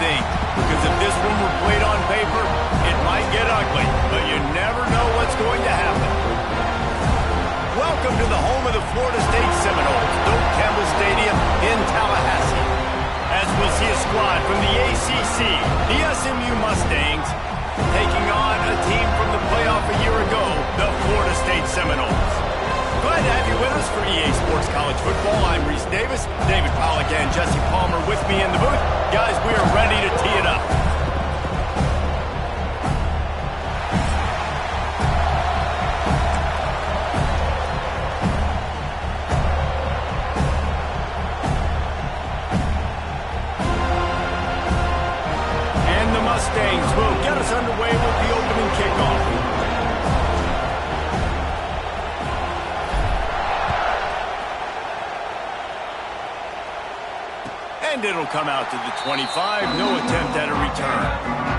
think, because if this one were played on paper, it might get ugly, but you never know what's going to happen. Welcome to the home of the Florida State Seminoles, Doak Campbell Stadium in Tallahassee. As we'll see a squad from the ACC, the SMU Mustangs, taking on a team from the playoff a year ago, the Florida State Seminoles. Glad to have you with us for EA Sports College Football. I'm Reese Davis, David Pollack and Jesse Palmer with me in the booth. Guys, we are ready to tee it up. And the Mustangs will get us underway with the opening kickoff. And it'll come out to the 25. No attempt at a return.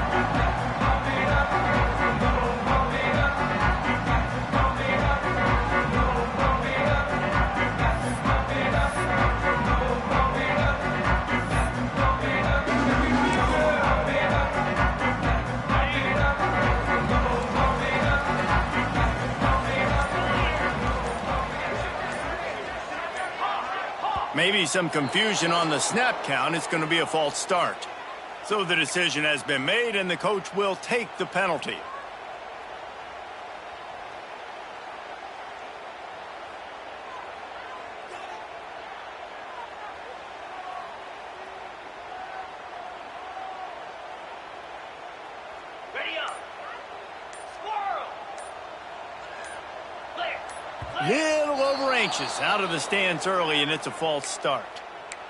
Maybe some confusion on the snap count. It's going to be a false start. So the decision has been made, and the coach will take the penalty. Little over anxious, out of the stands early, and it's a false start.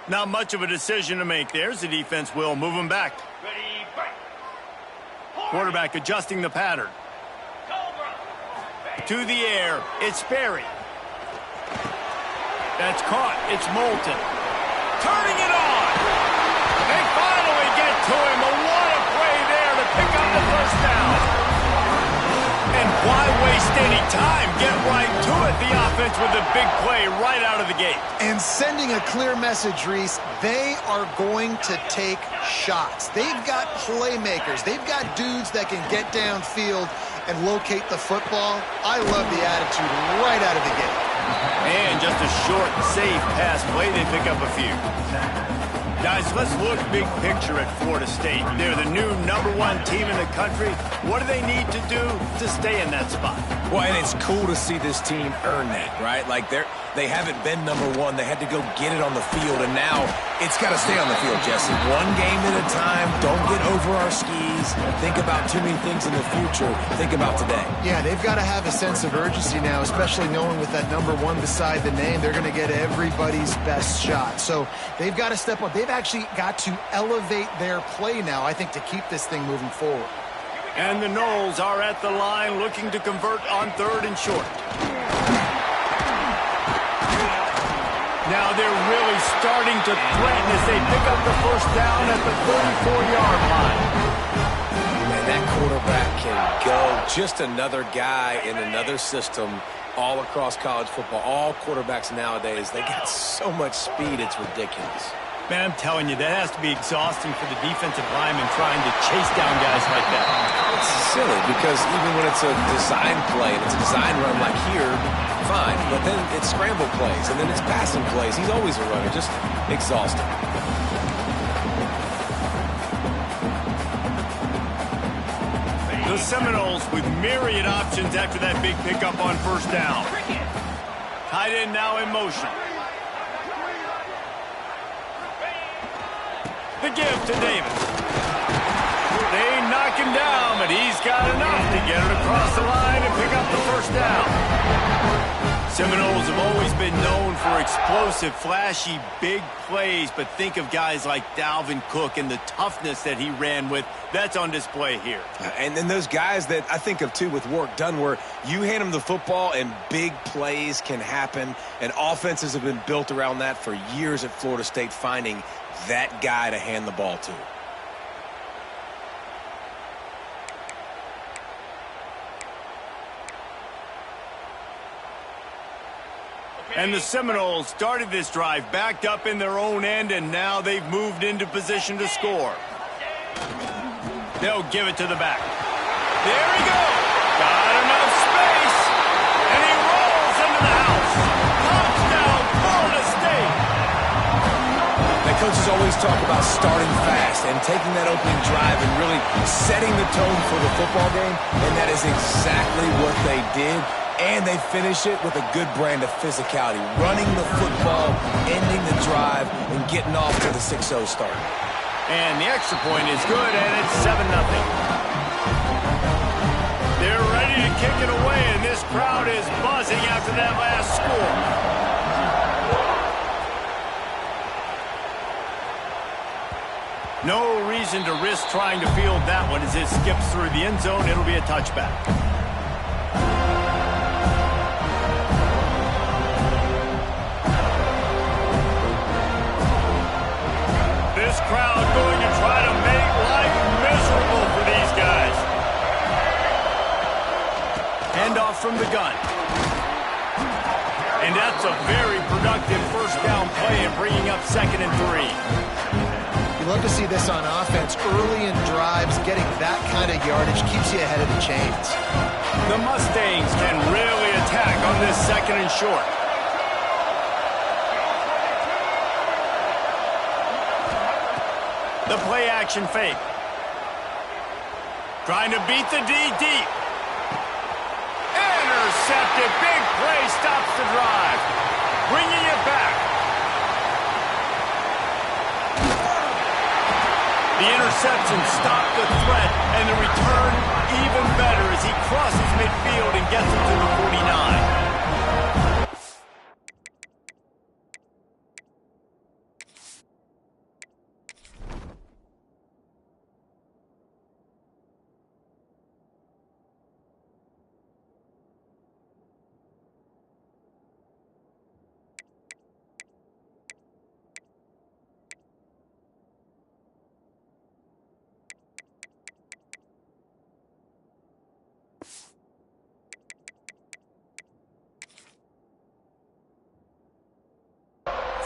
Not much of a decision to make there. The defense will move him back. Ready, break. Quarterback adjusting the pattern. To the air, it's Sperry. That's caught, it's Moulton. Turning it on! They finally get to him, but what a play there to pick up the first down. And why waste any time? Get right to it. The offense with a big play right out of the gate. And sending a clear message, Reese, they are going to take shots. They've got playmakers. They've got dudes that can get downfield and locate the football. I love the attitude right out of the gate. And just a short, safe pass play. They pick up a few. Guys, let's look big picture at Florida State. They're the new #1 team in the country. What do they need to do to stay in that spot? Well, and it's cool to see this team earn that, right? Like they haven't been #1. They had to go get it on the field, and now it's got to stay on the field, Jesse. One game at a time. Don't get over our skis. Think about too many things in the future. Think about today. Yeah, they've got to have a sense of urgency now, especially knowing with that #1 beside the name, they're going to get everybody's best shot. So they've got to step up. They've actually got to elevate their play now, I think, to keep this thing moving forward. And the Noles are at the line looking to convert on 3rd and short. Now they're really starting to threaten as they pick up the first down at the 34-yard line. Man, that quarterback can go. Just another guy in another system all across college football. All quarterbacks nowadays, they got so much speed, it's ridiculous. Man, I'm telling you, that has to be exhausting for the defensive lineman trying to chase down guys like that. It's silly because even when it's a design play and it's a design run like here, fine. But then it's scramble plays and then it's passing plays. He's always a runner, just exhausting. The Seminoles with myriad options after that big pickup on first down. Tight end now in motion. The give to Davis. They knock him down, but he's got enough to get it across the line and pick up the first down. Seminoles have always been known for explosive, flashy, big plays, but think of guys like Dalvin Cook and the toughness that he ran with. That's on display here. And then those guys that I think of, too, with work done where you hand them the football and big plays can happen, and offenses have been built around that for years at Florida State, finding that guy to hand the ball to. And the Seminoles started this drive backed up in their own end, and now they've moved into position to score. They'll give it to the back. There he goes. Got enough space. And he rolls into the house. Touchdown, Florida State. The coaches always talk about starting fast and taking that opening drive and really setting the tone for the football game, and that is exactly what they did. And they finish it with a good brand of physicality, running the football, ending the drive, and getting off to the 6-0 start. And the extra point is good, and it's 7-0. They're ready to kick it away, and this crowd is buzzing after that last score. No reason to risk trying to field that one as it skips through the end zone. It'll be a touchback. This crowd going to try to make life miserable for these guys. Handoff from the gun. And that's a very productive first down play and bringing up 2nd and 3. You love to see this on offense. Early in drives, getting that kind of yardage keeps you ahead of the chains. The Mustangs can really attack on this 2nd and short. The play action fake. Trying to beat the D deep. Intercepted. Big play stops the drive. Bringing it back. The interception stopped the threat, and the return even better as he crosses midfield and gets it to the 49.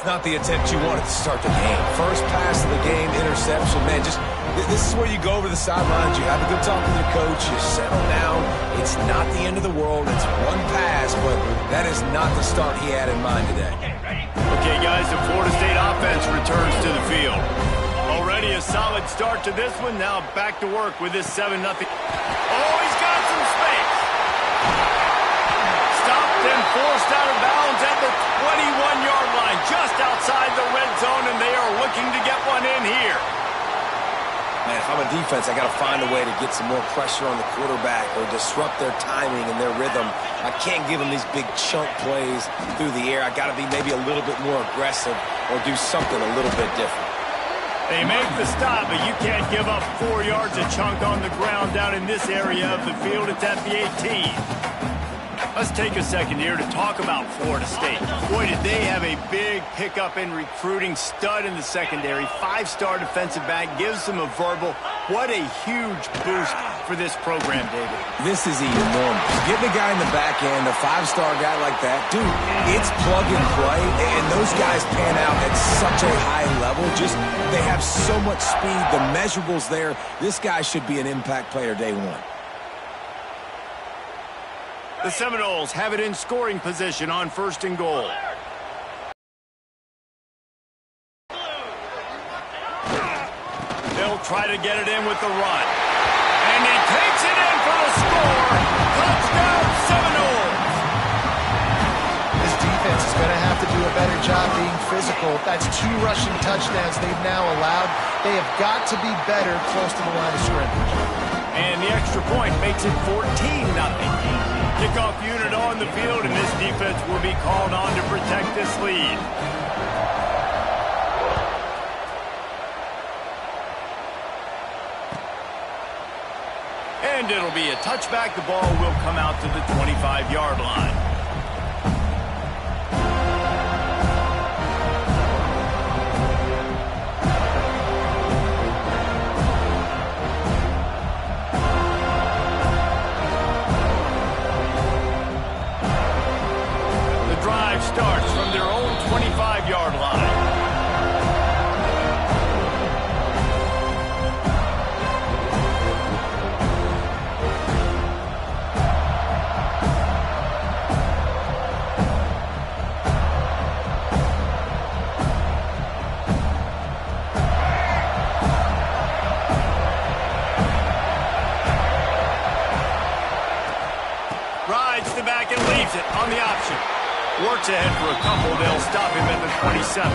Not the attempt you wanted to start the game. First pass of the game, interception. Man, this is where you go over the sidelines. You have a good talk with your coach. You settle down. It's not the end of the world. It's one pass, but that is not the start he had in mind today. Okay, guys, the Florida State offense returns to the field. Already a solid start to this one. Now back to work with this 7-0. Oh, he's got some space. Stopped and forced out of bounds at the 21-yard line, just outside the red zone, and they are looking to get one in here. Man, if I'm a defense, I got to find a way to get some more pressure on the quarterback or disrupt their timing and their rhythm. I can't give them these big chunk plays through the air. I got to be maybe a little bit more aggressive or do something a little bit different. They make the stop, but you can't give up 4 yards a chunk on the ground down in this area of the field. It's at the 18. Let's take a second here to talk about Florida State. Boy, did they have a big pickup in recruiting. Stud in the secondary. 5-star defensive back. Gives them a verbal. What a huge boost for this program, David. This is enormous. Getting a guy in the back end, a 5-star guy like that, dude, it's plug and play, and those guys pan out at such a high level. They have so much speed. The measurables there. This guy should be an impact player day one. The Seminoles have it in scoring position on 1st and goal. They'll try to get it in with the run. And he takes it in for the score. Touchdown, Seminoles. This defense is going to have to do a better job being physical. That's 2 rushing touchdowns they've now allowed. They have got to be better close to the line of scrimmage. And the extra point makes it 14-0. Kickoff unit on the field, and this defense will be called on to protect this lead. And it'll be a touchback. The ball will come out to the 25-yard line. Starts from their own 25-yard line. works ahead for a couple. They'll stop him at the 27.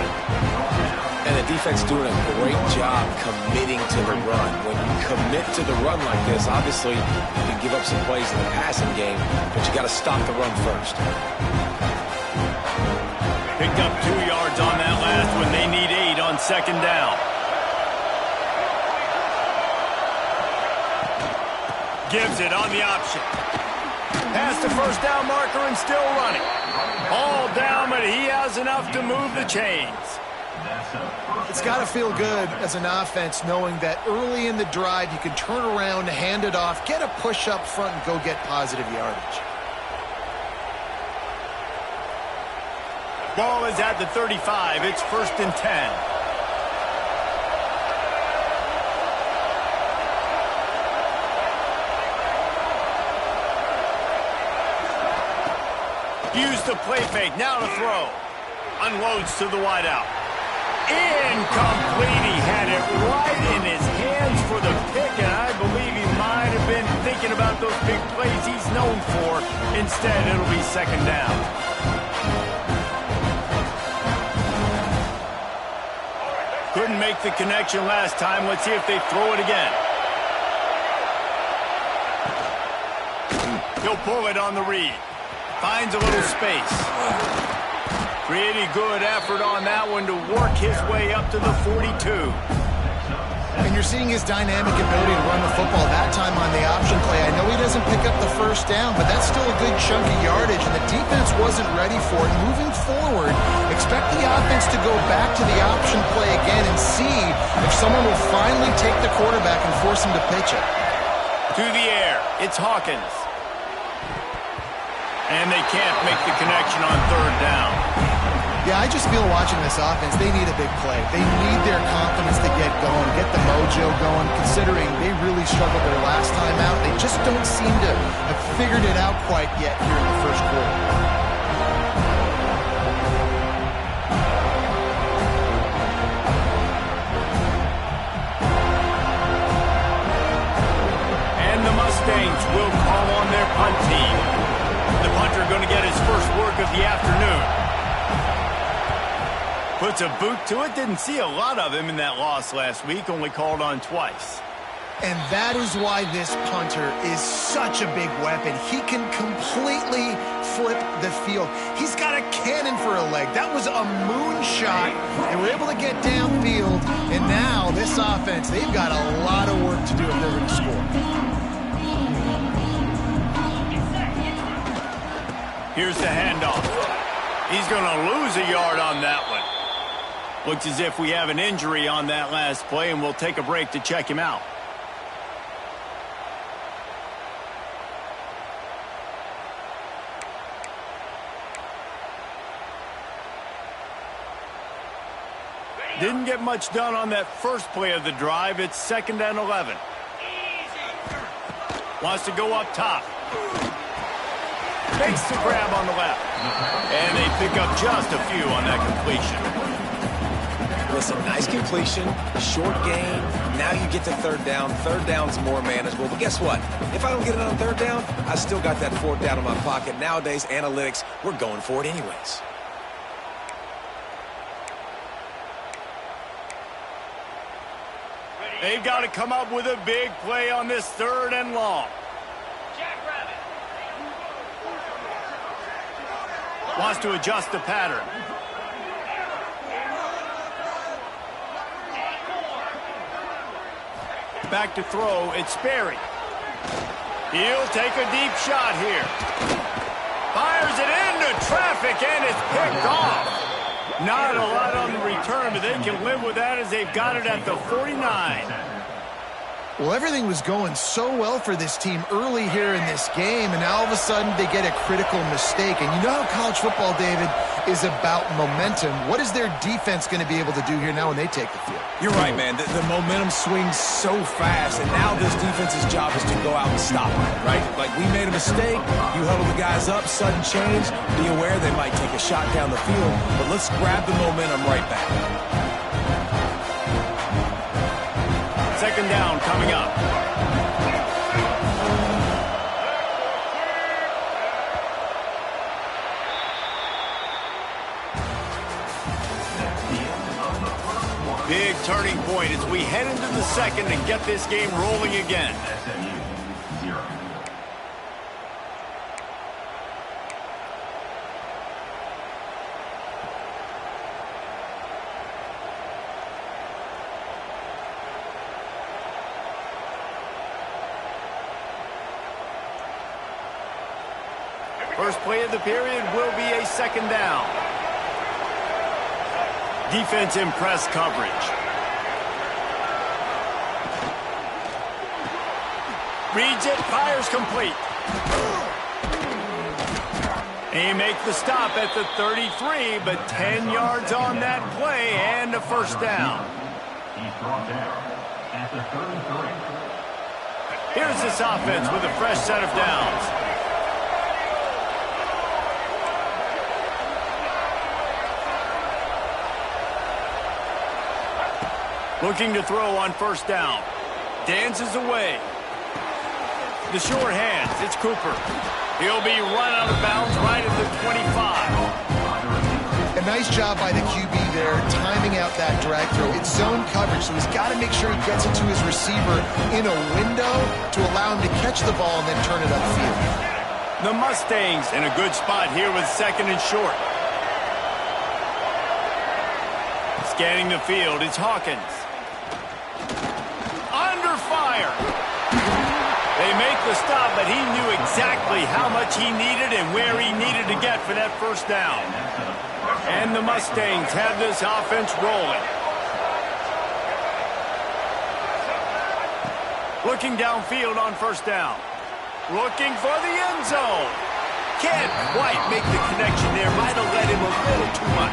And the defense doing a great job committing to the run. When you commit to the run like this, obviously you can give up some plays in the passing game, but you got to stop the run first. Picked up 2 yards on that last one. They need 8 on second down. Gives it on the option. Past the first down marker and still running. All down, but he has enough to move the chains. It's got to feel good as an offense knowing that early in the drive you can turn around, hand it off, get a push up front, and go get positive yardage. Ball is at the 35. It's 1st and 10. Used the play fake. Now to throw. Unloads to the wideout. Incomplete. He had it right in his hands for the pick, and I believe he might have been thinking about those big plays he's known for. Instead, it'll be second down. Couldn't make the connection last time. Let's see if they throw it again. He'll pull it on the read. Finds a little space. Pretty good effort on that one to work his way up to the 42. And you're seeing his dynamic ability to run the football that time on the option play. I know he doesn't pick up the first down, but that's still a good chunk of yardage, and the defense wasn't ready for it. Moving forward, expect the offense to go back to the option play again and see if someone will finally take the quarterback and force him to pitch it. To the air. It's Hawkins. And they can't make the connection on third down. Yeah, I just feel watching this offense, they need a big play. They need their confidence to get going, get the mojo going, considering they really struggled their last time out. They just don't seem to have figured it out quite yet here in the first quarter. And the Mustangs will call on their punt team. The punter going to get his first work of the afternoon. Puts a boot to it. Didn't see a lot of him in that loss last week. Only called on twice. And that is why this punter is such a big weapon. He can completely flip the field. He's got a cannon for a leg. That was a moonshot. They were able to get downfield. And now this offense, they've got a lot of work to do if they're going to score. Here's the handoff. He's going to lose a yard on that one. Looks as if we have an injury on that last play, and we'll take a break to check him out. Didn't get much done on that first play of the drive. It's 2nd and 11. Wants to go up top. Makes the grab on the left. And they pick up just a few on that completion. Listen, nice completion, short gain. Now you get to third down. Third down's more manageable. But guess what? If I don't get it on third down, I still got that 4th down in my pocket. Nowadays, analytics, we're going for it anyways. They've got to come up with a big play on this 3rd and long. Wants to adjust the pattern. Back to throw. It's Sperry. He'll take a deep shot here. Fires it into traffic, and it's picked off. Not a lot on the return, but they can live with that as they've got it at the 49. Well, everything was going so well for this team early here in this game, and now all of a sudden they get a critical mistake. And you know how college football, David, is about momentum. What is their defense going to be able to do here now when they take the field? You're right, man. The momentum swings so fast, and now this defense's job is to go out and stop it, right? Like, we made a mistake, you huddle the guys up, sudden change, be aware they might take a shot down the field, but let's grab the momentum right back. 2nd down coming up. Big turning point as we head into the second and get this game rolling again. First play of the period will be a second down. Defense in press coverage. Reads it, fires complete. They make the stop at the 33, but 10 yards on that play and a first down. He's brought down at the 33. Here's this offense with a fresh set of downs. Looking to throw on first down. Dances away. The short hands, it's Cooper. He'll be run out of bounds right at the 25. A nice job by the QB there, timing out that drag throw. It's zone coverage, so he's got to make sure he gets it to his receiver in a window to allow him to catch the ball and then turn it upfield. The Mustangs in a good spot here with second and short. Scanning the field, it's Hawkins. Under fire. They make the stop, but he knew exactly how much he needed and where he needed to get for that first down. And the Mustangs have this offense rolling. Looking downfield on first down. Looking for the end zone. Can't quite make the connection there. Might have led him a little too much.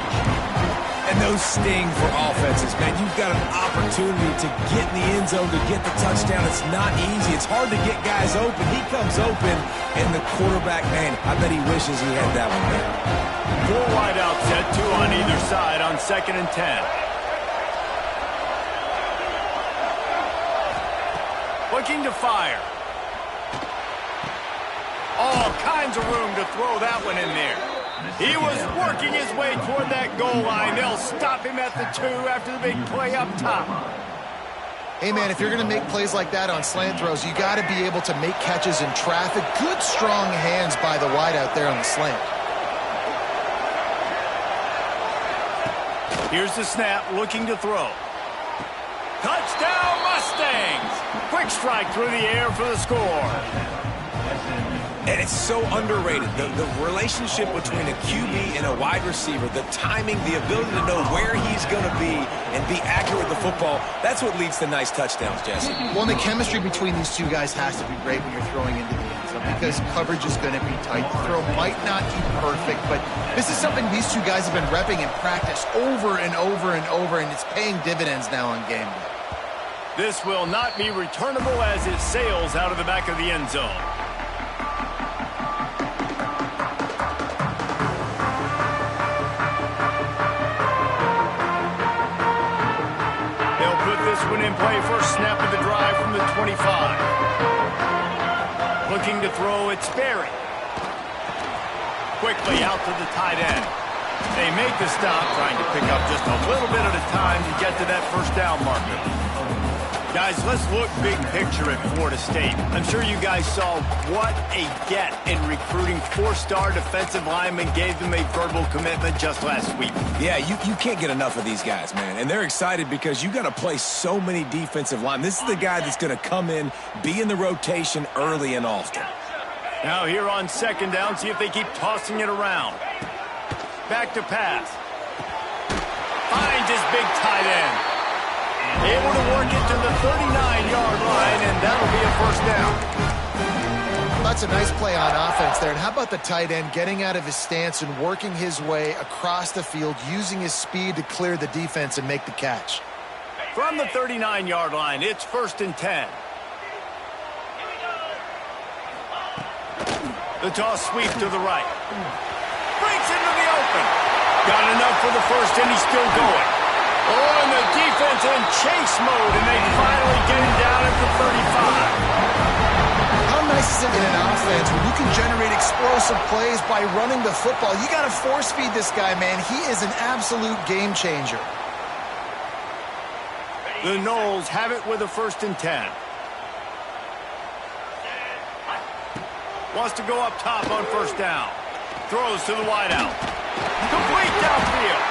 And those sting for offenses, man. You've got an opportunity to get in the end zone, to get the touchdown. It's not easy. It's hard to get guys open. He comes open, and the quarterback, man, I bet he wishes he had that one there. Four wide out set, two on either side on 2nd and 10. Looking to fire. All kinds of room to throw that one in there. He was working his way toward that goal line. They'll stop him at the 2 after the big play up top. Hey, man, if you're going to make plays like that on slant throws, you got to be able to make catches in traffic. Good, strong hands by the wideout there on the slant. Here's the snap, looking to throw. Touchdown, Mustangs! Quick strike through the air for the score. And it's so underrated. The relationship between a QB and a wide receiver, the timing, the ability to know where he's going to be and be accurate with the football, that's what leads to nice touchdowns, Jesse. Well, the chemistry between these two guys has to be great when you're throwing into the end zone because coverage is going to be tight. The throw might not be perfect, but this is something these two guys have been repping in practice over and over and over, and it's paying dividends now on game day. This will not be returnable as it sails out of the back of the end zone. One in play, first snap of the drive from the 25. Looking to throw, it's Berry. Quickly out to the tight end. They make the stop, trying to pick up just a little bit at a time to get to that first down marker. Guys, let's look big picture at Florida State. I'm sure you guys saw what a get in recruiting. 4-star defensive linemen gave them a verbal commitment just last week. Yeah, you can't get enough of these guys, man. And they're excited because you got to play so many defensive linemen. This is the guy that's going to come in, be in the rotation early and often. Now here on 2nd down, see if they keep tossing it around. Back to pass. Finds his big tight end. Able to work it to the 39-yard line, and that'll be a first down. That's a nice play on offense there. And how about the tight end getting out of his stance and working his way across the field, using his speed to clear the defense and make the catch? From the 39-yard line, it's 1st and 10. The toss sweep to the right. Breaks into the open. Got enough for the first, and he's still going. Oh, and the defense in chase mode, and they finally get him down at the 35. How nice is it in an offense when you can generate explosive plays by running the football? You got to force feed this guy, man. He is an absolute game changer. The Knowles have it with a 1st and 10. Wants to go up top on 1st down. Throws to the wideout. Complete downfield.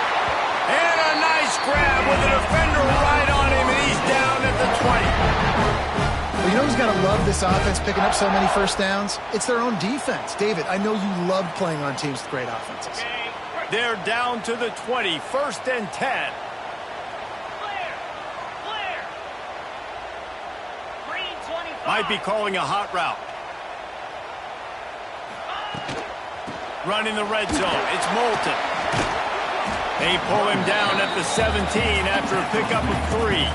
And a nice grab with a defender right on him, and he's down at the 20. Well, you know who's got to love this offense picking up so many 1st downs? It's their own defense. David, I know you loved playing on teams with great offenses. They're down to the 20, 1st and 10. Might be calling a hot route. Running the red zone. It's Moulton. They pull him down at the 17 after a pickup of 3.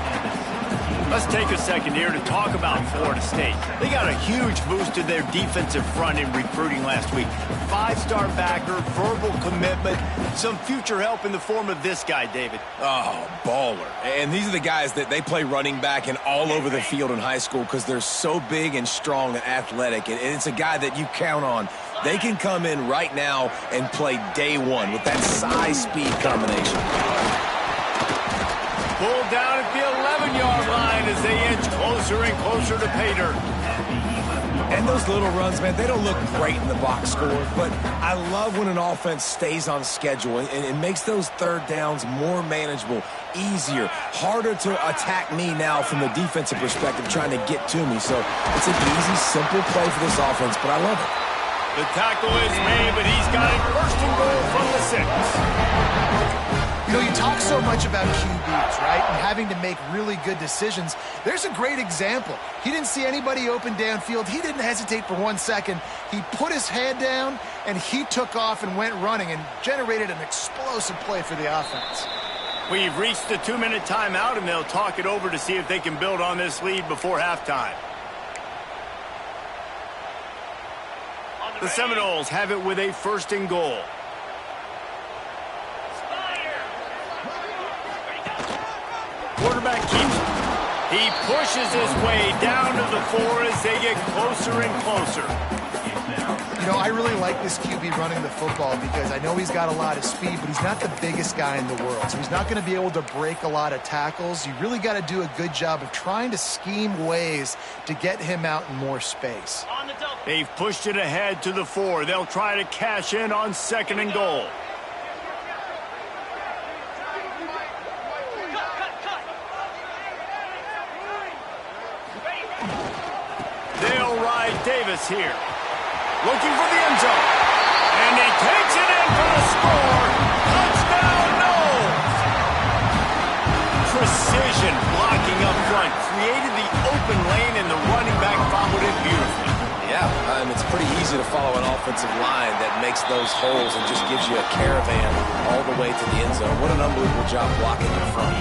Let's take a second here to talk about Florida State. They got a huge boost to their defensive front in recruiting last week. 5-star backer, verbal commitment, some future help in the form of this guy, David. Oh, baller. And these are the guys that they play running back and all over the field in high school because they're so big and strong and athletic. And it's a guy that you count on. They can come in right now and play day one with that size-speed combination. Pulled down at the 11-yard line as they inch closer and closer to pay dirt. And those little runs, man, they don't look great in the box score, but I love when an offense stays on schedule and it makes those 3rd downs more manageable, easier, harder to attack me now from the defensive perspective trying to get to me. So it's an easy, simple play for this offense, but I love it. The tackle is made, but he's got it 1st and goal from the 6. You know, you talk so much about QBs, right, and having to make really good decisions. There's a great example. He didn't see anybody open downfield. He didn't hesitate for 1 second. He put his head down, and he took off and went running and generated an explosive play for the offense. We've reached the 2-minute timeout, and they'll talk it over to see if they can build on this lead before halftime. The Seminoles have it with a 1st and goal. Quarterback keeps it. He pushes his way down to the 4 as they get closer and closer. You know, I really like this QB running the football because I know he's got a lot of speed, but he's not the biggest guy in the world. So he's not going to be able to break a lot of tackles. You really got to do a good job of trying to scheme ways to get him out in more space. They've pushed it ahead to the 4. They'll try to cash in on 2nd and goal. They'll ride Davis here. Looking for the end zone. And he takes it in for the score. Touchdown, Knowles. Precision blocking up front. Created the open lane, and the running back followed it beautifully. Yeah, it's pretty easy to follow an offensive line that makes those holes and just gives you a caravan all the way to the end zone. What an unbelievable job blocking in front.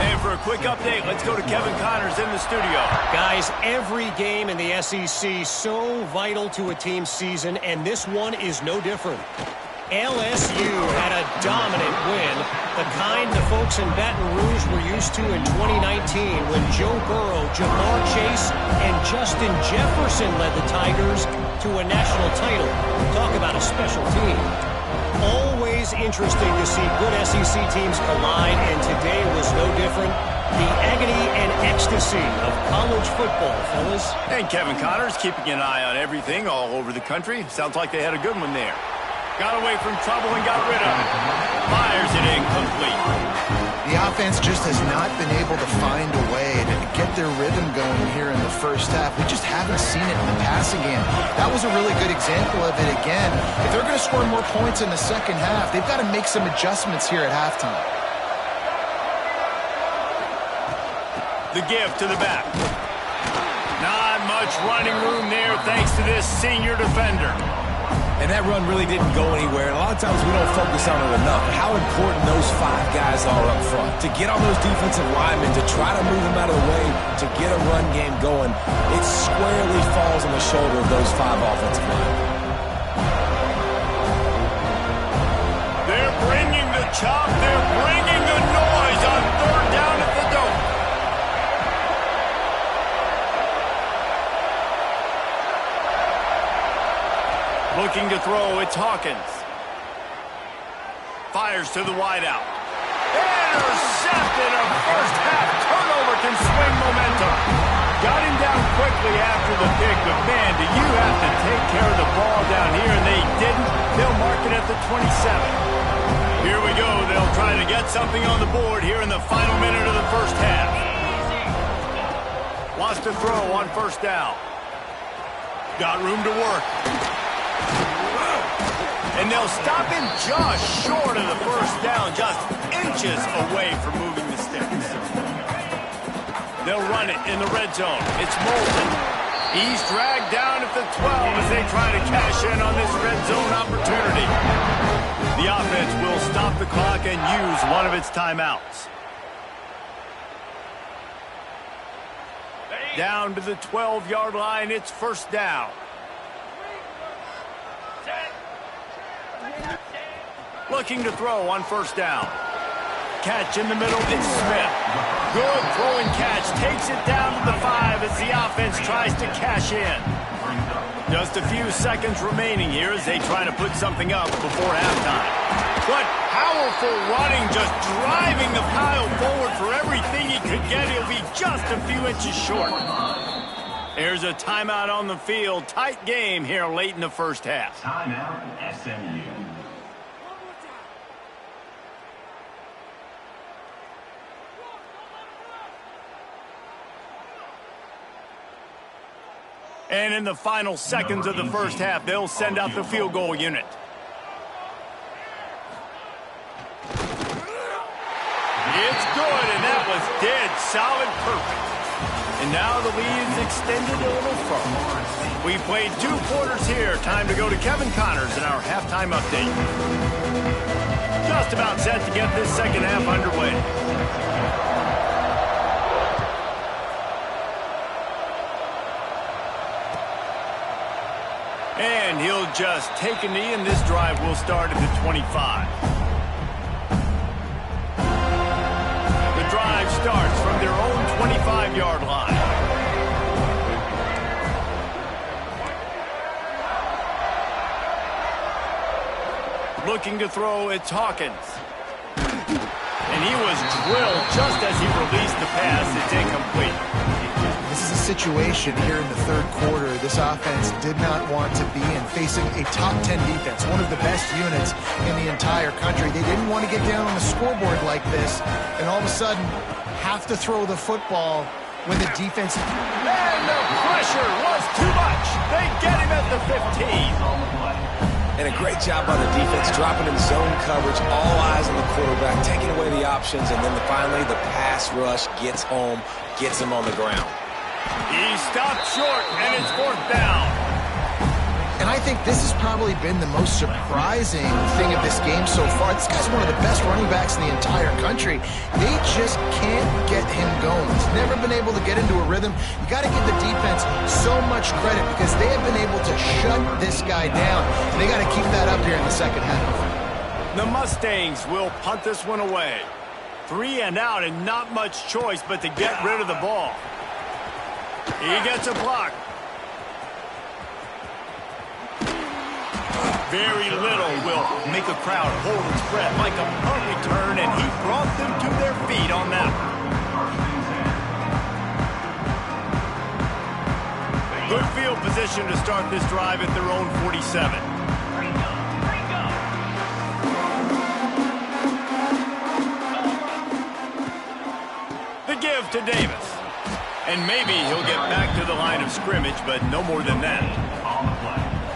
And for a quick update, let's go to Kevin Connors in the studio. Guys, every game in the SEC so vital to a team's season, and this one is no different. LSU had a dominant win, the kind the folks in Baton Rouge were used to in 2019 when Joe Burrow, Jamar Chase, and Justin Jefferson led the Tigers to a national title. Talk about a special team. Always interesting to see good SEC teams collide, and today was no different. The agony and ecstasy of college football, fellas. And Kevin Connors keeping an eye on everything all over the country. Sounds like they had a good one there. Got away from trouble and got rid of it. Fires it incomplete. The offense just has not been able to find a way to get their rhythm going here in the 1st half. We just haven't seen it in the passing game. That was a really good example of it again. If they're going to score more points in the 2nd half, they've got to make some adjustments here at halftime. The give to the back. Not much running room there thanks to this senior defender. And that run really didn't go anywhere. And a lot of times we don't focus on it enough. How important those 5 guys are up front. To get on those defensive linemen, to try to move them out of the way, to get a run game going, it squarely falls on the shoulder of those 5 offensive linemen. They're bringing the chop. They're bringing the noise on 3rd down at the dome. Looking to throw, it's Hawkins. Fires to the wideout. Intercepted, a 1st half turnover over, can swing momentum. Got him down quickly after the pick, but man, do you have to take care of the ball down here, and they didn't. They'll mark it at the 27. Here we go. They'll try to get something on the board here in the final minute of the first half. Wants to throw on first down. Got room to work. And they'll stop him just short of the first down, just inches away from moving the sticks. They'll run it in the red zone. It's Moulton. He's dragged down at the 12 as they try to cash in on this red zone opportunity. The offense will stop the clock and use one of its timeouts. Down to the 12-yard line, it's first down. Looking to throw on first down. Catch in the middle, it's Smith. Good throwing catch, takes it down to the 5 as the offense tries to cash in. Just a few seconds remaining here as they try to put something up before halftime. But powerful running, just driving the pile forward for everything he could get. He'll be just a few inches short. There's a timeout on the field. Tight game here late in the first half. Timeout, SMU. And in the final seconds of the first half, they'll send out the field goal unit. It's good, and that was dead solid perfect. And now the lead is extended a little further. We played 2 quarters here. Time to go to Kevin Connors in our halftime update. Just about set to get this second half underway. And he'll just take a knee, and this drive will start at the 25. The drive starts from their own 25-yard line. Looking to throw, it's Hawkins. And he was drilled just as he released the pass. It's incomplete. This is a situation here in the third quarter this offense did not want to be in, facing a top 10 defense, one of the best units in the entire country. They didn't want to get down on the scoreboard like this and all of a sudden have to throw the football when the defense... And the pressure was too much. They get him at the 15. And a great job by the defense, dropping in zone coverage, all eyes on the quarterback, taking away the options, and then finally the pass rush gets home, gets him on the ground. He stopped short, and it's fourth down. And I think this has probably been the most surprising thing of this game so far. This guy's one of the best running backs in the entire country. They just can't get him going. He's never been able to get into a rhythm. You got to give the defense so much credit because they have been able to shut this guy down. And they got to keep that up here in the second half. The Mustangs will punt this one away. 3 and out, and not much choice but to get rid of the ball. He gets a block. Very little will make a crowd hold its breath like a punt return, and he brought them to their feet on that one. Good field position to start this drive at their own 47. The give to Davis. And maybe he'll get back to the line of scrimmage, but no more than that.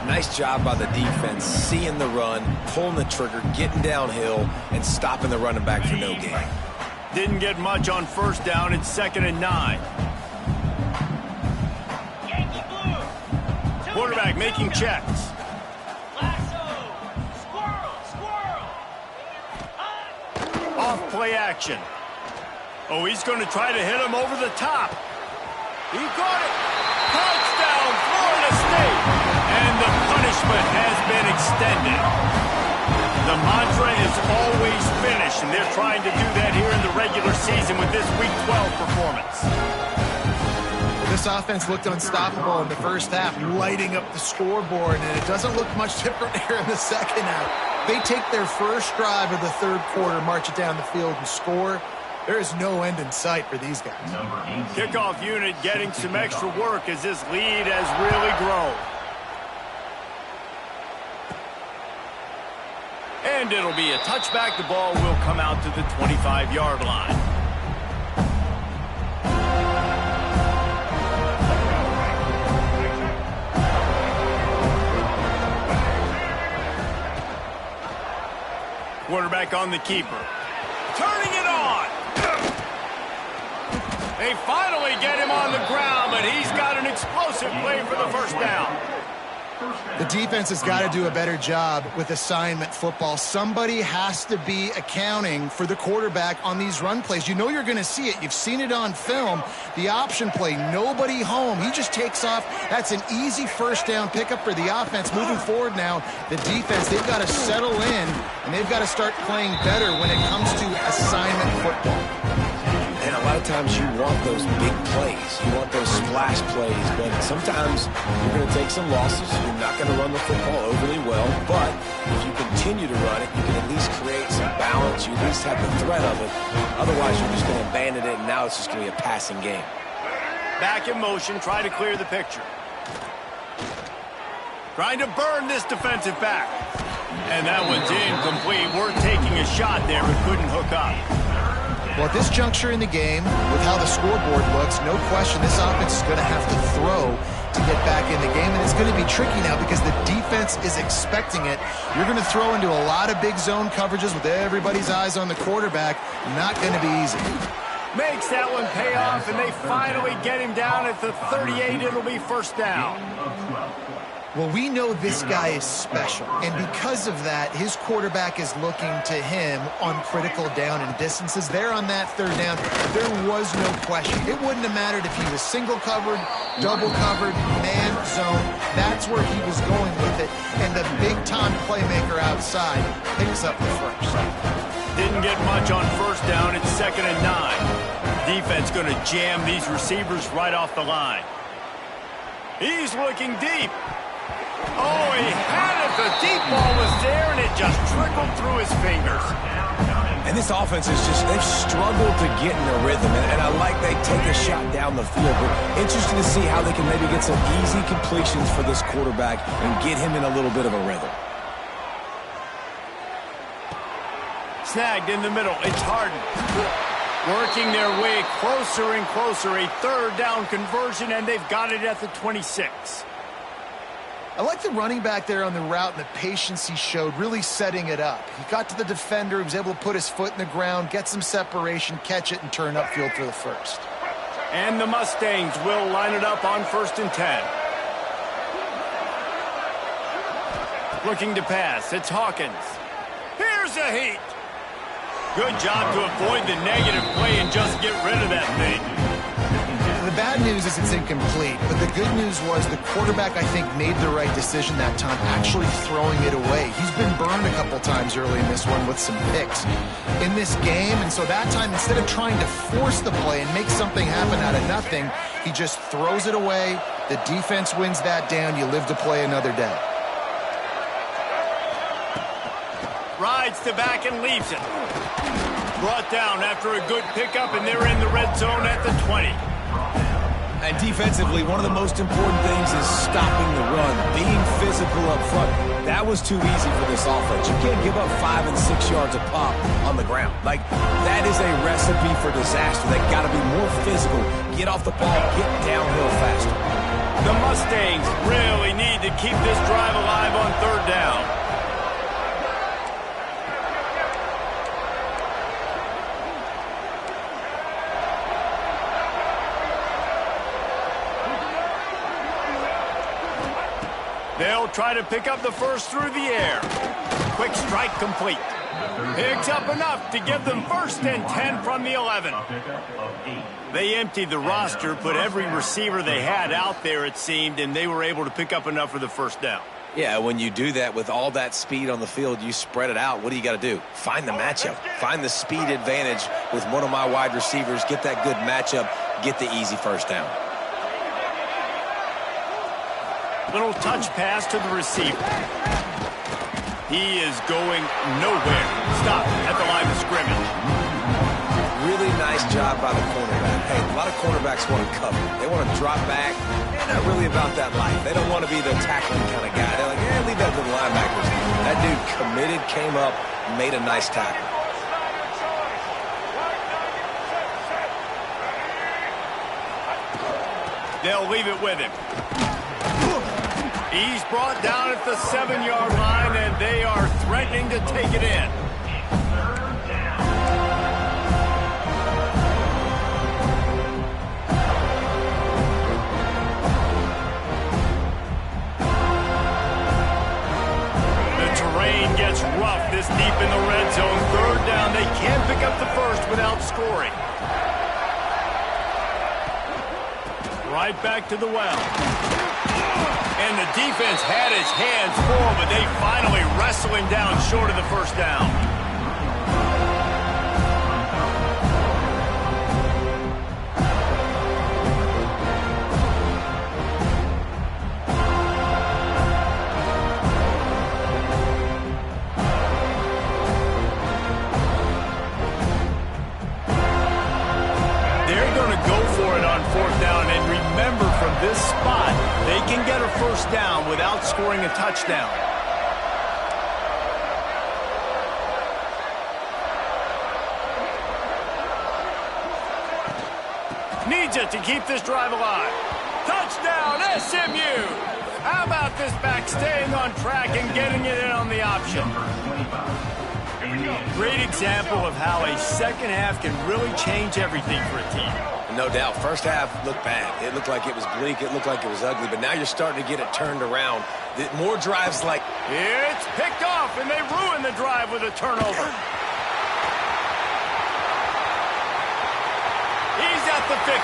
Nice job by the defense, seeing the run, pulling the trigger, getting downhill, and stopping the running back for no gain. Didn't get much on first down. It's 2nd and 9. Quarterback making checks. Off play action. Oh, he's going to try to hit him over the top. He got it. Touchdown, Florida State. And the punishment has been extended. The mantra is always finish, and they're trying to do that here in the regular season with this Week 12 performance. This offense looked unstoppable in the first half, lighting up the scoreboard, and it doesn't look much different here in the second half. They take their first drive of the third quarter, march it down the field, and score. There is no end in sight for these guys. Kickoff unit getting some extra work as this lead has really grown. And it'll be a touchback. The ball will come out to the 25-yard line. Quarterback on the keeper. Turning it on. They finally get him on the ground, but he's got an explosive play for the first down. The defense has got to do a better job with assignment football. Somebody has to be accounting for the quarterback on these run plays. You know you're going to see it. You've seen it on film. The option play, nobody home. He just takes off. That's an easy first down pickup for the offense. Moving forward now, the defense, they've got to settle in, and they've got to start playing better when it comes to assignment football. And a lot of times you want those big plays. You want those splash plays. But sometimes you're going to take some losses. You're not going to run the football overly well. But if you continue to run it, you can at least create some balance. You at least have the threat of it. Otherwise, you're just going to abandon it, and now it's just going to be a passing game. Back in motion, try to clear the picture. Trying to burn this defensive back. And that one's incomplete. We're taking a shot there, but couldn't hook up. Well, at this juncture in the game, with how the scoreboard looks, no question this offense is going to have to throw to get back in the game, and it's going to be tricky now because the defense is expecting it. You're going to throw into a lot of big zone coverages with everybody's eyes on the quarterback. Not going to be easy. Makes that one pay off, and they finally get him down at the 38. It'll be first down. Well, we know this guy is special, and because of that, his quarterback is looking to him on critical down and distances. There on that third down, there was no question. It wouldn't have mattered if he was single covered, double covered, man zone. That's where he was going with it, and the big-time playmaker outside picks up the first. Didn't get much on first down. It's 2nd and 9. Defense going to jam these receivers right off the line. He's looking deep. Oh, he had it. The deep ball was there, and it just trickled through his fingers. And this offense is just, they've struggled to get in a rhythm. And I like they take a shot down the field, but interesting to see how they can maybe get some easy completions for this quarterback and get him in a little bit of a rhythm. Snagged in the middle. It's Harden. Working their way closer and closer. A third down conversion, and they've got it at the 26. I like the running back there on the route and the patience he showed, really setting it up. He got to the defender, he was able to put his foot in the ground, get some separation, catch it, and turn upfield for the first. And the Mustangs will line it up on 1st and 10. Looking to pass, it's Hawkins. Here's a heat. Good job to avoid the negative play and just get rid of that thing. The bad news is it's incomplete, but the good news was the quarterback, I think, made the right decision that time, actually throwing it away. He's been burned a couple times early in this one with some picks in this game, and so that time, instead of trying to force the play and make something happen out of nothing, he just throws it away. The defense wins that down. You live to play another day. Rides to back and leaves it. Brought down after a good pickup, and they're in the red zone at the 20. And defensively, one of the most important things is stopping the run, being physical up front. That was too easy for this offense. You can't give up 5 and 6 yards a pop on the ground. Like, that is a recipe for disaster. They got to be more physical, get off the ball, get downhill faster. The Mustangs really need to keep this drive alive on 3rd down. They'll try to pick up the first through the air. Quick strike complete. Picks up enough to give them 1st and 10 from the 11. They emptied the roster, put every receiver they had out there, it seemed, and they were able to pick up enough for the first down. Yeah, when you do that with all that speed on the field, you spread it out. What do you got to do? Find the matchup. Find the speed advantage with one of my wide receivers. Get that good matchup. Get the easy first down. Little touch pass to the receiver. He is going nowhere. Stop at the line of scrimmage. Really job by the cornerback. Hey, a lot of cornerbacks want to cover. They want to drop back. They're not really about that life. They don't want to be the tackling kind of guy. They're like, yeah, leave that to the linebackers. That dude committed, came up, made a nice tackle. They'll leave it with him. He's brought down at the 7-yard line, and they are threatening to take it in. The terrain gets rough this deep in the red zone. Third down, they can't pick up the first without scoring. Right back to the well. And the defense had his hands full, but they finally wrestle him down short of the first down. They're going to go for it on fourth down, and remember, from this spot, they can get a first down without scoring a touchdown. Needs it to keep this drive alive. Touchdown, SMU! How about this back staying on track and getting it in on the option? Great example of how a second half can really change everything for a team. No doubt. First half looked bad. It looked like it was bleak. It looked like it was ugly. But now you're starting to get it turned around. More drives like... It's picked off, and they ruin the drive with a turnover. He's at the 50.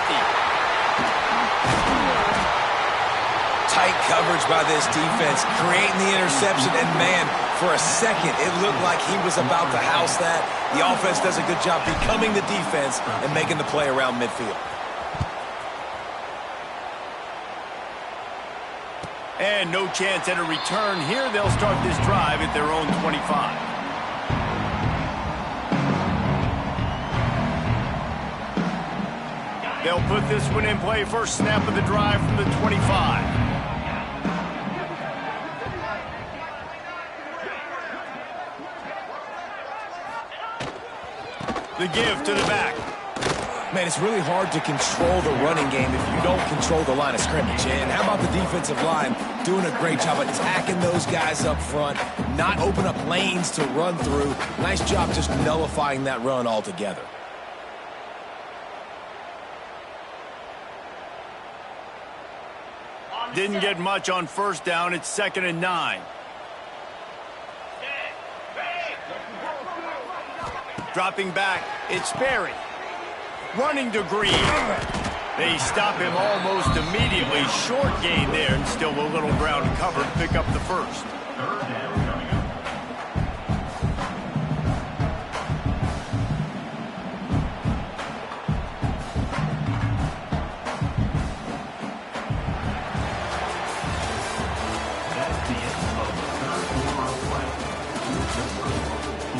Tight coverage by this defense, creating the interception. And, man, for a second, it looked like he was about to house that. The offense does a good job becoming the defense and making the play around midfield. And no chance at a return here. They'll start this drive at their own 25. They'll put this one in play. First snap of the drive from the 25. The give to the back. Man, it's really hard to control the running game if you don't control the line of scrimmage. And how about the defensive line doing a great job attacking those guys up front, not open up lanes to run through. Nice job just nullifying that run altogether. Didn't get much on first down. It's 2nd and 9. Dropping back, it's Berry. Running to Green. They stop him almost immediately. Short gain there, and still a little ground to cover to pick up the first.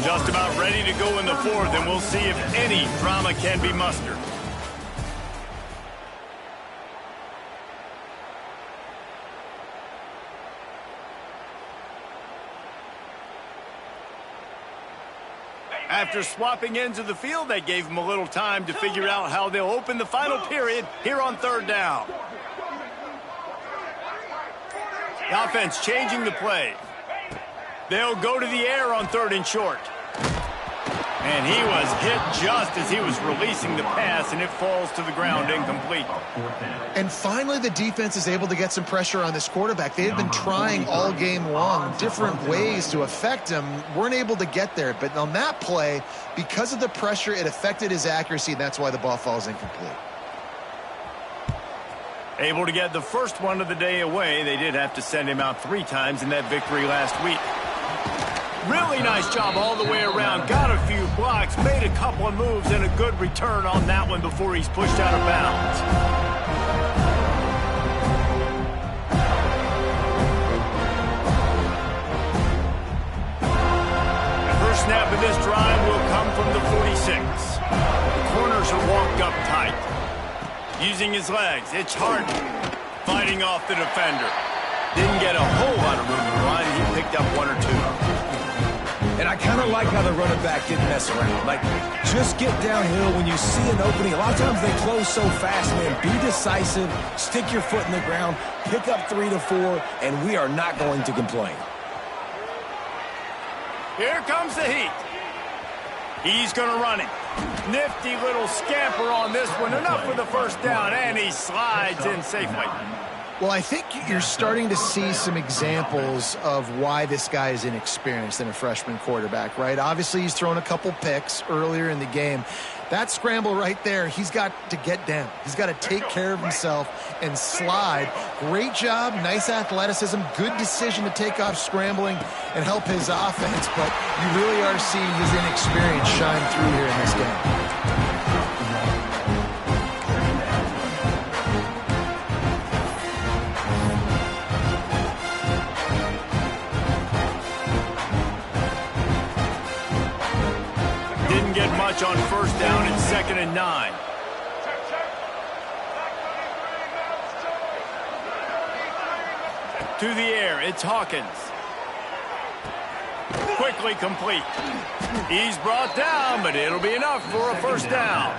Just about ready to go in the fourth, and we'll see if any drama can be mustered. After swapping ends of the field, they gave them a little time to figure out how they'll open the final period here on third down. The offense changing the play. They'll go to the air on 3rd and short. And he was hit just as he was releasing the pass, and it falls to the ground incomplete. And finally, the defense is able to get some pressure on this quarterback. They had been trying all game long different ways to affect him. Weren't able to get there. But on that play, because of the pressure, it affected his accuracy, and that's why the ball falls incomplete. Able to get the first one of the day away. They did have to send him out 3 times in that victory last week. Really nice job all the way around. Got a few blocks, made a couple of moves, and a good return on that one before he's pushed out of bounds. The first snap of this drive will come from the 46. The corners are using his legs. It's Harden fighting off the defender. Didn't get a whole lot of room to run. He picked up one or two. And I kind of like how the running back didn't mess around. Like, just get downhill when you see an opening. A lot of times they close so fast, man. Be decisive, stick your foot in the ground, pick up 3 to 4, and we are not going to complain. Here comes the heat. He's going to run it. Nifty little scamper on this one. Enough for the first down, and he slides in safely. Well, I think you're starting to see some examples of why this guy is inexperienced in a freshman quarterback, right? Obviously, he's thrown a couple picks earlier in the game. That scramble right there, he's got to get down. He's got to take care of himself and slide. Great job, nice athleticism, good decision to take off scrambling and help his offense, but you really are seeing his inexperience shine through here in this game. Get much on first down and 2nd and 9. To the air, it's Hawkins. Quickly complete. He's brought down, but it'll be enough for a first down.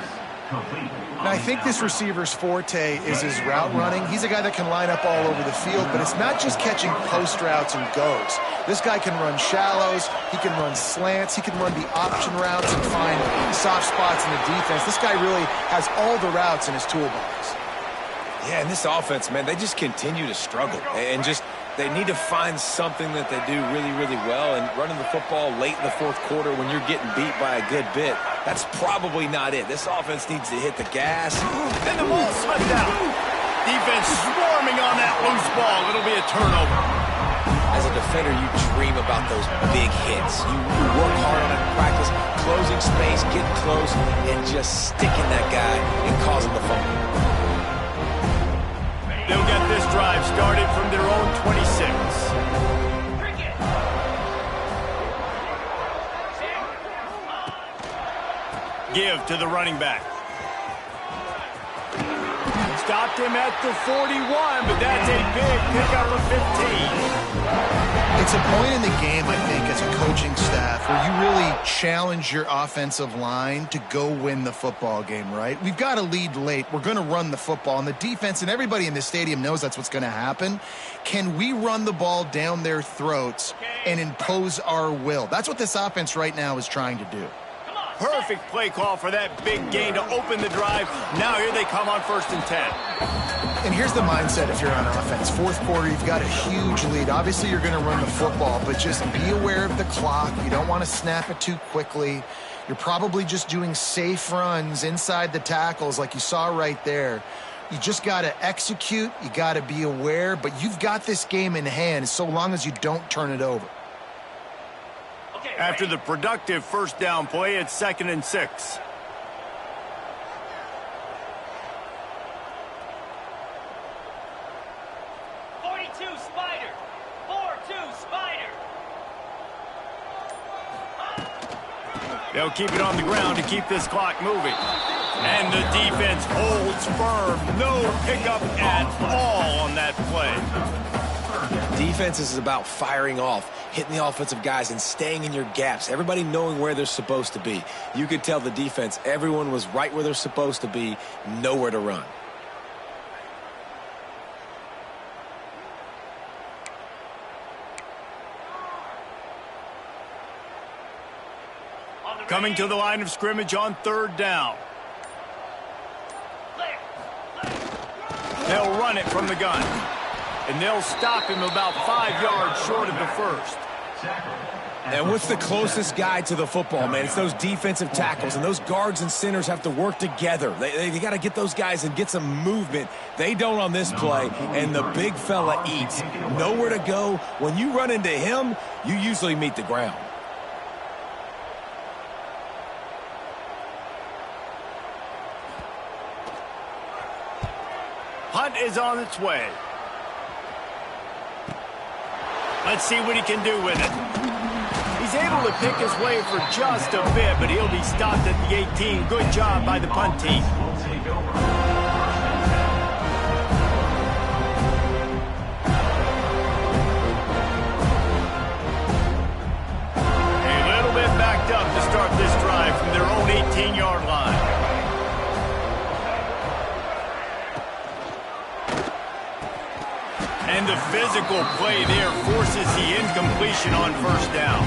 Now, I think this receiver's forte is his route running. He's a guy that can line up all over the field, but it's not just catching post routes and goes. This guy can run shallows, he can run slants, he can run the option routes and find soft spots in the defense. This guy really has all the routes in his toolbox. Yeah, and this offense, man, they just continue to struggle. And just, they need to find something that they do really, really well. And running the football late in the fourth quarter when you're getting beat by a good bit, that's probably not it. This offense needs to hit the gas. And the ball slipped out. Defense swarming on that loose ball. It'll be a turnover. As a defender, you dream about those big hits. You work hard on it in practice, closing space, getting close, and just sticking that guy and causing the fumble. They'll get this drive started from their own 26. Give to the running back. Stopped him at the 41, but that's a big pickup of 15. It's a point in the game, I think, as a coaching staff where you really challenge your offensive line to go win the football game, right? We've got to lead late. We're going to run the football, and the defense and everybody in the stadium knows that's what's going to happen. Can we run the ball down their throats and impose our will? That's what this offense right now is trying to do. Perfect play call for that big gain to open the drive. Now here they come on 1st and 10. And here's the mindset if you're on offense. Fourth quarter, you've got a huge lead. Obviously, you're going to run the football, but just be aware of the clock. You don't want to snap it too quickly. You're probably just doing safe runs inside the tackles like you saw right there. You just got to execute. You got to be aware, but you've got this game in hand so long as you don't turn it over. After the productive first down play, it's 2nd and 6. They'll keep it on the ground to keep this clock moving. And the defense holds firm. No pickup at all on that play. Defense is about firing off, hitting the offensive guys, and staying in your gaps. Everybody knowing where they're supposed to be. You could tell the defense, everyone was right where they're supposed to be, nowhere to run. Coming to the line of scrimmage on 3rd down. They'll run it from the gun. And they'll stop him about 5 yards short of the first. And what's the closest guy to the football, man? It's those defensive tackles, and those guards and centers have to work together. They got to get those guys and get some movement. They don't on this play, and the big fella eats. Nowhere to go. When you run into him, you usually meet the ground. Hunt is on its way. Let's see what he can do with it. He's able to pick his way for just a bit, but he'll be stopped at the 18. Good job by the punt team. And the physical play there forces the incompletion on first down.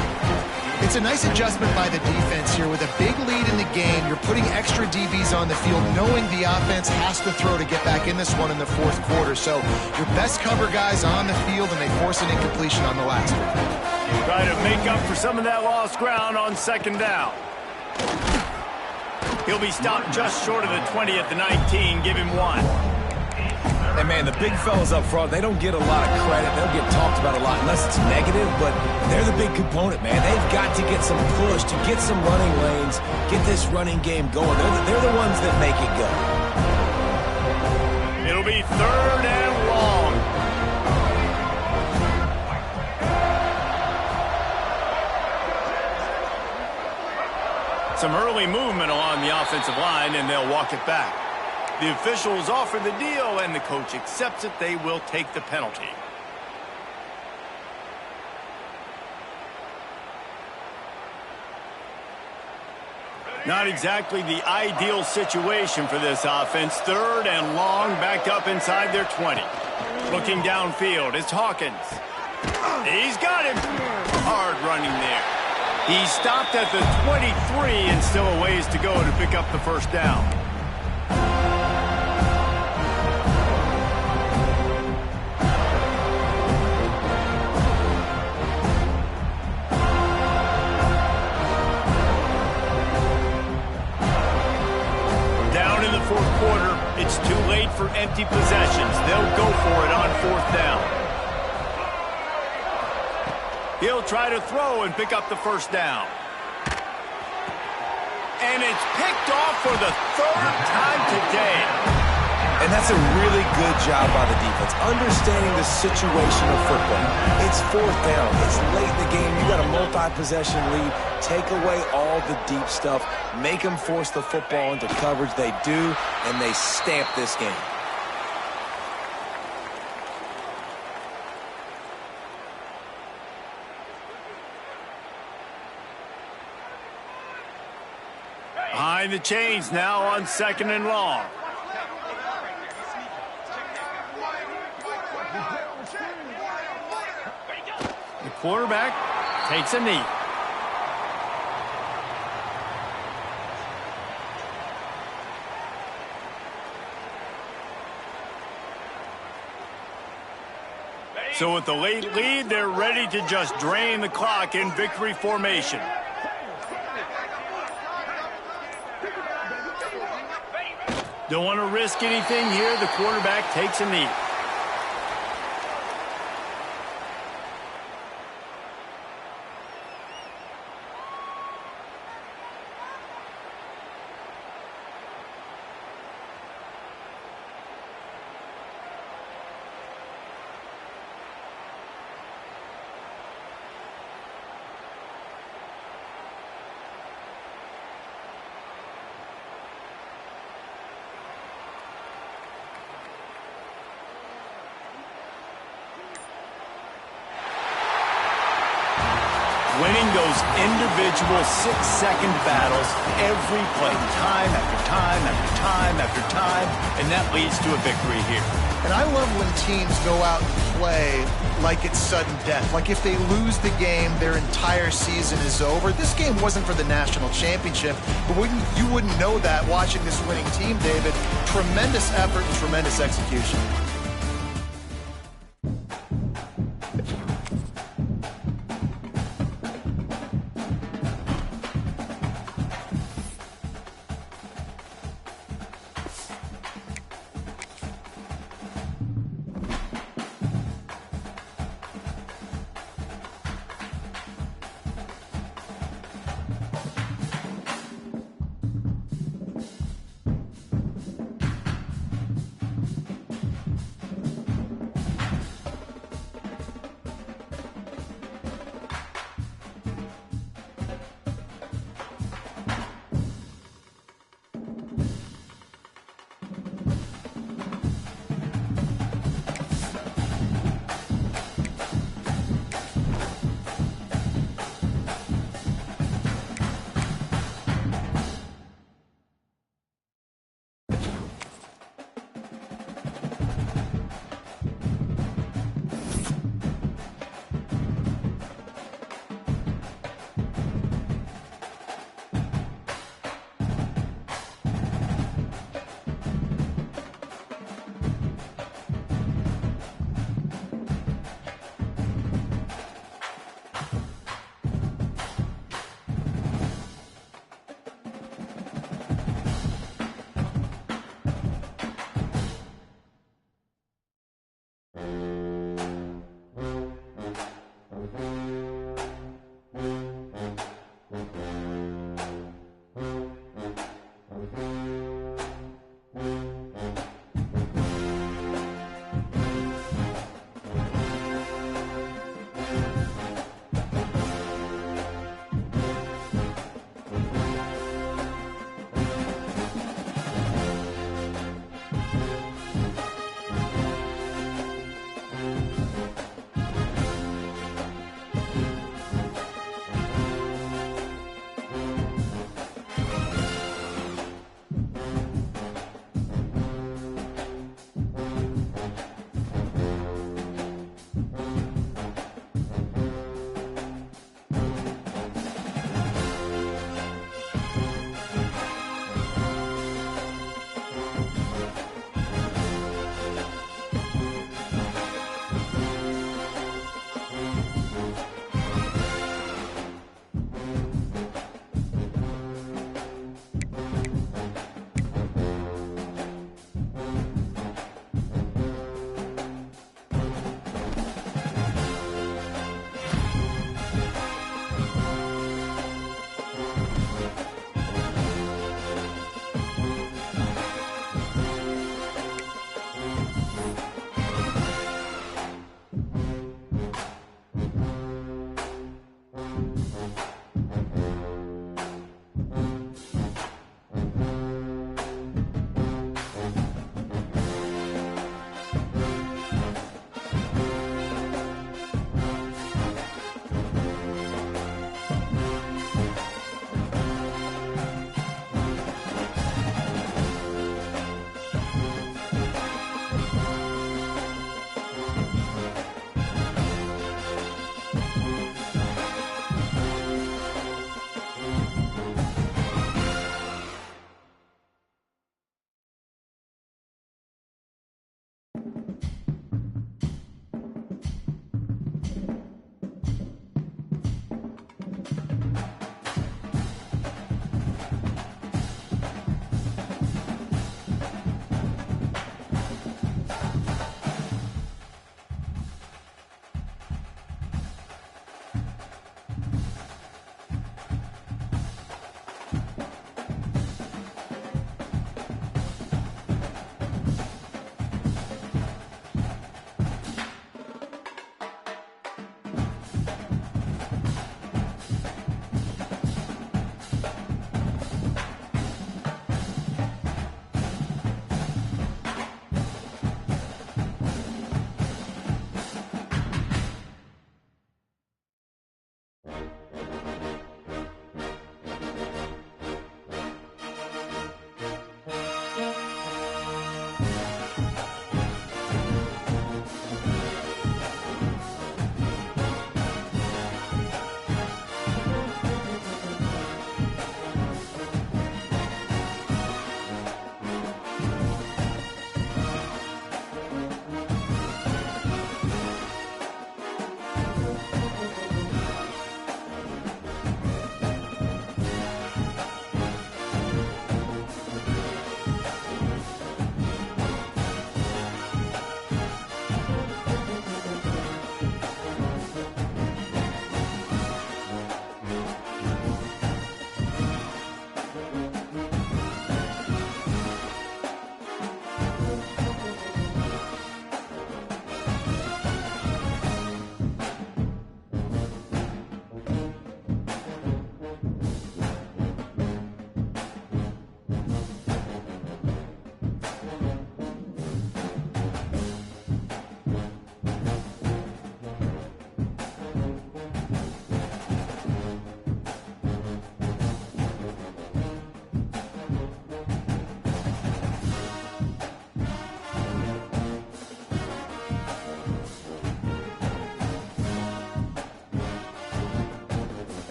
It's a nice adjustment by the defense here. With a big lead in the game, you're putting extra DBs on the field, knowing the offense has to throw to get back in this one in the fourth quarter. So your best cover guys on the field, and they force an incompletion on the last one. Try to make up for some of that lost ground on second down. He'll be stopped just short of the 20 at the 19. Give him 1. And, man, the big fellas up front, they don't get a lot of credit. They don't get talked about a lot unless it's negative, but they're the big component, man. They've got to get some push, to get some running lanes, get this running game going. They're the ones that make it go. It'll be third and long. Some early movement along the offensive line, and they'll walk it back. The officials offer the deal, and the coach accepts it. They will take the penalty. Not exactly the ideal situation for this offense. Third and long, back up inside their 20. Looking downfield, it's Hawkins. He's got him. Hard running there. He stopped at the 23 and still a ways to go to pick up the first down. Fourth quarter, it's too late for empty possessions. They'll go for it on fourth down. He'll try to throw and pick up the first down. And it's picked off for the third time today. And that's a really good job by the defense, understanding the situation of football. It's fourth down. It's late in the game. You got a multi-possession lead. Take away all the deep stuff. Make them force the football into coverage. They do, and they stamp this game. Behind the chains now on second and long. The quarterback takes a knee. So with the late lead, they're ready to just drain the clock in victory formation. Don't want to risk anything here. The quarterback takes a knee. Winning those individual 6-second battles every play, time after time after time after time, and that leads to a victory here. And I love when teams go out and play like it's sudden death. Like if they lose the game, their entire season is over. This game wasn't for the national championship, but you wouldn't know that watching this winning team, David. Tremendous effort and tremendous execution.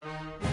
down.